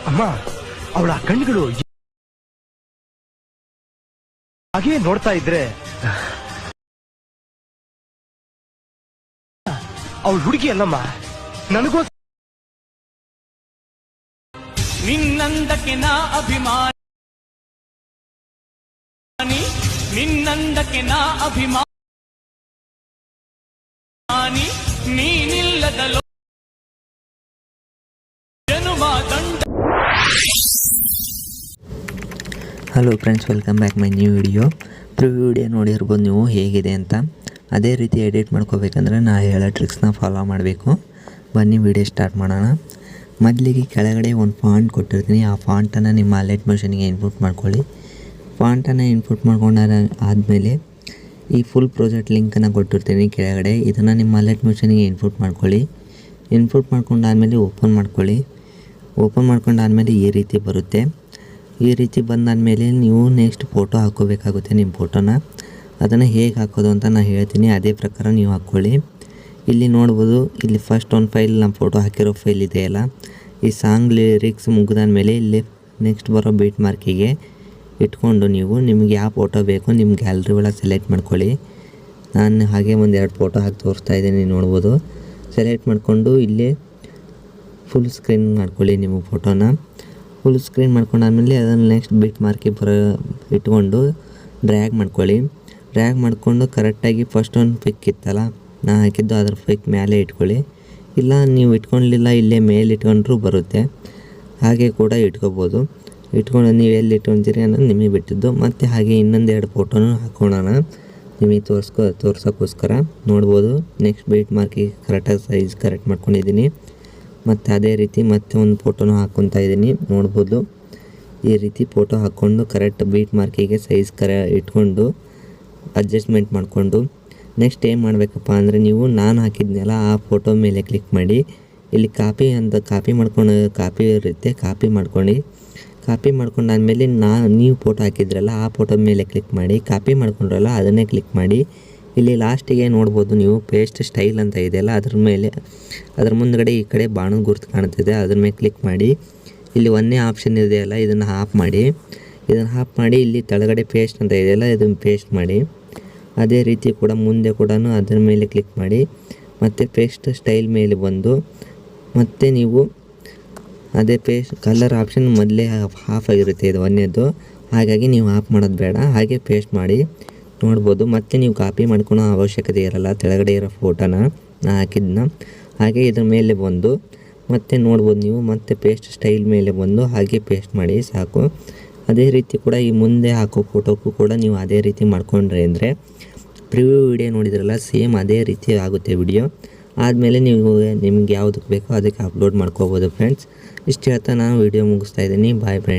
ಅಮ್ಮ ಅವಳ ಕಣ್ಣುಗಳು ಹಾಗೆ ನೋಡ್ತಾ ಇದ್ರೆ ಅವಳು ಹುಡುಗಿ ಅಲ್ಲಮ್ಮ, ನನಗೋ ನಿನ್ನಂದಕ್ಕೆ ನಾ ಅಭಿಮಾನಿ, ನಿನ್ನಂದಕ್ಕೆ ನಾ ಅಭಿಮಾನಿ, ನೀನಿಲ್ಲದ ಜನುಮ ದಂಡ. Hello friends, welcome back my new video. Preview video ನೋಡಿರ್ಬೋದು ನೀವು ಹೇಗಿದೆ ಅಂತ. ಅದೇ ರೀತಿ ಎಡಿಟ್ ಮಾಡ್ಕೋಬೇಕಂದ್ರೆ ನಾ ಹೇಳೋ ಟ್ರಿಕ್ಸ್ನ ಫಾಲೋ ಮಾಡಬೇಕು. ಬನ್ನಿ ವಿಡಿಯೋ ಸ್ಟಾರ್ಟ್ ಮಾಡೋಣ. ಮೊದಲಿಗೆ ಕೆಳಗಡೆ ಒಂದು ಫಾಂಟ್ ಕೊಟ್ಟಿರ್ತೀನಿ. ಆ ಫಾಂಟನ್ನು ನಿಮ್ಮ ಅಲೈಟ್ ಮೋಷನ್ಗೆ ಇನ್ಪುಟ್ ಮಾಡ್ಕೊಳ್ಳಿ. ಫಾಂಟನ್ನು ಇನ್ಪುಟ್ ಆದಮೇಲೆ ಈ ಫುಲ್ ಪ್ರಾಜೆಕ್ಟ್ ಲಿಂಕನ್ನು ಕೊಟ್ಟಿರ್ತೀನಿ ಕೆಳಗಡೆ. ಇದನ್ನು ನಿಮ್ಮ ಅಲೈಟ್ ಮೋಷನ್ಗೆ ಇನ್ಪುಟ್ ಮಾಡ್ಕೊಳ್ಳಿ. ಇನ್ಪುಟ್ ಮಾಡ್ಕೊಂಡಾದಮೇಲೆ ಓಪನ್ ಮಾಡ್ಕೊಳ್ಳಿ. ಓಪನ್ ಮಾಡ್ಕೊಂಡಾದಮೇಲೆ ಈ ರೀತಿ ಬರುತ್ತೆ. ಈ ರೀತಿ ಬಂದಾದಮೇಲೆ ನೀವು ನೆಕ್ಸ್ಟ್ ಫೋಟೋ ಹಾಕ್ಕೋಬೇಕಾಗುತ್ತೆ. ನಿಮ್ಮ ಫೋಟೋನ ಅದನ್ನು ಹೇಗೆ ಹಾಕೋದು ಅಂತ ನಾನು ಹೇಳ್ತೀನಿ, ಅದೇ ಪ್ರಕಾರ ನೀವು ಹಾಕ್ಕೊಳ್ಳಿ. ಇಲ್ಲಿ ನೋಡ್ಬೋದು, ಇಲ್ಲಿ ಫಸ್ಟ್ ಒಂದು ಫೈಲ್ ನಮ್ಮ ಫೋಟೋ ಹಾಕಿರೋ ಫೈಲ್ ಇದೆಯಲ್ಲ, ಈ ಸಾಂಗ್ ಲಿರಿಕ್ಸ್ ಮುಗಿದಾದ್ಮೇಲೆ ಇಲ್ಲಿ ನೆಕ್ಸ್ಟ್ ಬರೋ ಬೀಟ್ ಮಾರ್ಕಿಗೆ ಇಟ್ಕೊಂಡು ನೀವು ನಿಮಗೆ ಯಾವ ಫೋಟೋ ಬೇಕು ನಿಮ್ಮ ಗ್ಯಾಲರಿ ಒಳಗೆ ಸೆಲೆಕ್ಟ್ ಮಾಡ್ಕೊಳ್ಳಿ. ನಾನು ಹಾಗೆ ಒಂದೆರಡು ಫೋಟೋ ಹಾಕಿ ತೋರಿಸ್ತಾ ಇದ್ದೀನಿ, ನೋಡ್ಬೋದು. ಸೆಲೆಕ್ಟ್ ಮಾಡಿಕೊಂಡು ಇಲ್ಲೇ ಫುಲ್ ಸ್ಕ್ರೀನ್ ಮಾಡ್ಕೊಳ್ಳಿ ನಿಮ್ಮ ಫೋಟೋನ. ಫುಲ್ ಸ್ಕ್ರೀನ್ ಮಾಡ್ಕೊಂಡಾದ್ಮೇಲೆ ಅದನ್ನು ನೆಕ್ಸ್ಟ್ ಬೀಟ್ ಮಾರ್ಕಿಗೆ ಇಟ್ಕೊಂಡು ಡ್ರ್ಯಾಗ್ ಮಾಡ್ಕೊಳ್ಳಿ. ಡ್ರ್ಯಾಗ್ ಮಾಡಿಕೊಂಡು ಕರೆಕ್ಟಾಗಿ ಫಸ್ಟ್ ಒಂದು ಪಿಕ್ ಇತ್ತಲ್ಲ ನಾನು ಹಾಕಿದ್ದು, ಅದ್ರ ಪಿಕ್ ಮೇಲೆ ಇಟ್ಕೊಳ್ಳಿ. ಇಲ್ಲ ನೀವು ಇಟ್ಕೊಳ್ಳಲಿಲ್ಲ, ಇಲ್ಲೇ ಮೇಲೆ ಇಟ್ಕೊಂಡ್ರೂ ಬರುತ್ತೆ, ಹಾಗೆ ಕೂಡ ಇಟ್ಕೋಬೋದು. ಇಟ್ಕೊಂಡು ನೀವು ಎಲ್ಲಿ ಇಟ್ಕೊತೀರಿ ಅನ್ನೋದು ನಿಮಗೆ ಬಿಟ್ಟಿದ್ದು. ಮತ್ತು ಹಾಗೆ ಇನ್ನೊಂದೆರಡು ಫೋಟೋನು ಹಾಕ್ಕೊಳ್ಳೋಣ ನಿಮಗೆ ತೋರ್ಸೋಕ್ಕೋಸ್ಕರ. ನೋಡ್ಬೋದು, ನೆಕ್ಸ್ಟ್ ಬೀಟ್ ಮಾರ್ಕಿಗೆ ಕರೆಕ್ಟಾಗಿ ಸೈಜ್ ಕರೆಕ್ಟ್ ಮಾಡ್ಕೊಂಡಿದ್ದೀನಿ. ಮತ್ತು ಅದೇ ರೀತಿ ಮತ್ತೆ ಒಂದು ಫೋಟೋನು ಹಾಕ್ಕೊತಾ ಇದ್ದೀನಿ. ನೋಡ್ಬೋದು, ಈ ರೀತಿ ಫೋಟೋ ಹಾಕ್ಕೊಂಡು ಕರೆಕ್ಟ್ ಬೀಟ್ ಮಾರ್ಕಿಗೆ ಸೈಜ್ ಇಟ್ಕೊಂಡು ಅಡ್ಜಸ್ಟ್ಮೆಂಟ್ ಮಾಡಿಕೊಂಡು ನೆಕ್ಸ್ಟ್ ಏನು ಮಾಡಬೇಕಪ್ಪ ಅಂದರೆ, ನೀವು ನಾನು ಹಾಕಿದ್ನಲ್ಲ ಆ ಫೋಟೋ ಮೇಲೆ ಕ್ಲಿಕ್ ಮಾಡಿ. ಇಲ್ಲಿ ಕಾಪಿ ಇರುತ್ತೆ, ಕಾಪಿ ಮಾಡ್ಕೊಂಡಾದ್ಮೇಲೆ ನೀವು ಫೋಟೋ ಹಾಕಿದ್ರಲ್ಲ ಆ ಫೋಟೋ ಮೇಲೆ ಕ್ಲಿಕ್ ಮಾಡಿ. ಕಾಪಿ ಮಾಡ್ಕೊಂಡ್ರಲ್ಲ ಅದನ್ನೇ ಕ್ಲಿಕ್ ಮಾಡಿ. ಇಲ್ಲಿ ಲಾಸ್ಟಿಗೆ ನೋಡ್ಬೋದು ನೀವು ಪೇಸ್ಟ್ ಸ್ಟೈಲ್ ಅಂತ ಇದೆಯಲ್ಲ, ಅದ್ರ ಮುಂದ್ಗಡೆ ಈ ಕಡೆ ಬಾಣದ ಗುರುತು ಕಾಣ್ತಿದೆ, ಅದ್ರ ಮೇಲೆ ಕ್ಲಿಕ್ ಮಾಡಿ. ಇಲ್ಲಿ ಒಂದೇ ಆಪ್ಷನ್ ಇದೆಯಲ್ಲ, ಇದನ್ನು ಆಫ್ ಮಾಡಿ. ಇಲ್ಲಿ ಕೆಳಗಡೆ ಪೇಸ್ಟ್ ಅಂತ ಇದೆಯಲ್ಲ, ಇದನ್ನು ಪೇಸ್ಟ್ ಮಾಡಿ. ಅದೇ ರೀತಿ ಕೂಡ ಮುಂದೆ ಕೂಡ ಅದರ ಮೇಲೆ ಕ್ಲಿಕ್ ಮಾಡಿ. ಮತ್ತು ಪೇಸ್ಟ್ ಸ್ಟೈಲ್ ಮೇಲೆ ಬಂದು ಮತ್ತು ನೀವು ಅದೇ ಪೇಸ್ಟ್ ಕಲರ್ ಆಪ್ಷನ್ ಮೊದಲೇ ಆಫ್ ಆಗಿರುತ್ತೆ, ಇದು ಒಂದೇದು, ಹಾಗಾಗಿ ನೀವು ಆಫ್ ಮಾಡೋದು ಬೇಡ, ಹಾಗೆ ಪೇಸ್ಟ್ ಮಾಡಿ. ನೋಡ್ಬೋದು, ಮತ್ತು ನೀವು ಕಾಪಿ ಮಾಡ್ಕೊಳೋ ಅವಶ್ಯಕತೆ ಇರಲ್ಲ ಕೆಳಗಡೆ ಇರೋ ಫೋಟೋನ ನಾ ಹಾಕಿದ್ದನ್ನ. ಹಾಗೆ ಇದ್ರ ಮೇಲೆ ಬಂದು ಮತ್ತೆ ನೋಡ್ಬೋದು ನೀವು, ಮತ್ತೆ ಪೇಸ್ಟ್ ಸ್ಟೈಲ್ ಮೇಲೆ ಬಂದು ಹಾಗೆ ಪೇಸ್ಟ್ ಮಾಡಿ, ಸಾಕು. ಅದೇ ರೀತಿ ಕೂಡ ಈ ಮುಂದೆ ಹಾಕೋ ಫೋಟೋಕ್ಕೂ ಕೂಡ ನೀವು ಅದೇ ರೀತಿ ಮಾಡ್ಕೊಂಡ್ರೆ ಅಂದರೆ ಪ್ರಿವ್ಯೂ ವಿಡಿಯೋ ನೋಡಿದ್ರಲ್ಲ, ಸೇಮ್ ಅದೇ ರೀತಿ ಆಗುತ್ತೆ ವಿಡಿಯೋ. ಆದಮೇಲೆ ನೀವು ನಿಮ್ಗೆ ಯಾವುದಕ್ಕೆ ಬೇಕೋ ಅದಕ್ಕೆ ಅಪ್ಲೋಡ್ ಮಾಡ್ಕೋಬೋದು ಫ್ರೆಂಡ್ಸ್. ಇಷ್ಟು ಹೇಳ್ತಾ ನಾನು ವಿಡಿಯೋ ಮುಗಿಸ್ತಾ ಇದ್ದೀನಿ. Bye friends.